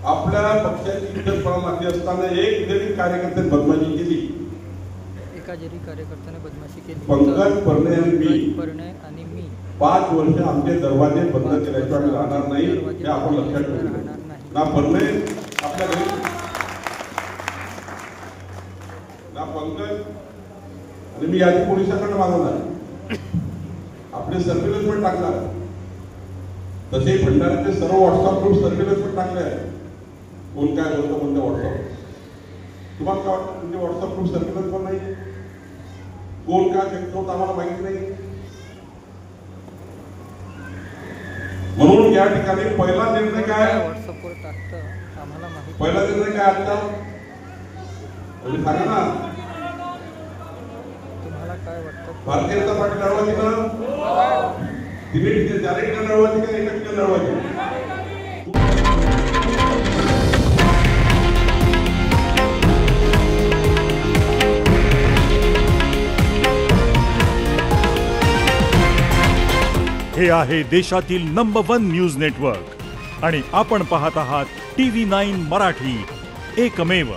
आपल्या पक्षाची इतर लागली असताना एक जरी कार्यकर्त्याने बदमाशी केली, एका जरी कार्यकर्त्याने बदमाशी केली, पंकज परणे आणि मी 5 वर्ष आमचे दरवाजे बंद केल्याशिवाय आम्ही राहणार नाही, हे आपण लक्षात ठेवू. ना परणे आपल्या घरी, ना पंकज, आणि मी यादी पोलिसांकडे मागवणार, आपले सर्व्हिलन्स पण टाकणार. तसे भंडाऱ्याचे सर्व व्हॉट्सअप ग्रुप सर्व्हिलन्स पण टाकले आहे. कोण काय बोलतो कोणत्या व्हॉट्सअप, तुम्हाला काय वाटतं? म्हणजे व्हॉट्सअप ग्रुप सर्व्हिलन्स पण नाही, कोण काय करतो आम्हाला माहिती नाही. म्हणून या ठिकाणी पहिला निर्णय काय, व्हॉट्सअपवर टाकतं आम्हाला माहिती. पहिला निर्णय काय आता सांगा ना. तुम्हाला काय वाटतं? भारतीय जनता पार्टी लढवायची ना, तिने डायरेक्ट लढवायची का एका ठिकाणी लढवायची? हे आहे देशातील नंबर 1 न्यूज नेटवर्क आणि आपण पाहत आहात TV9 मराठी, एकमेव.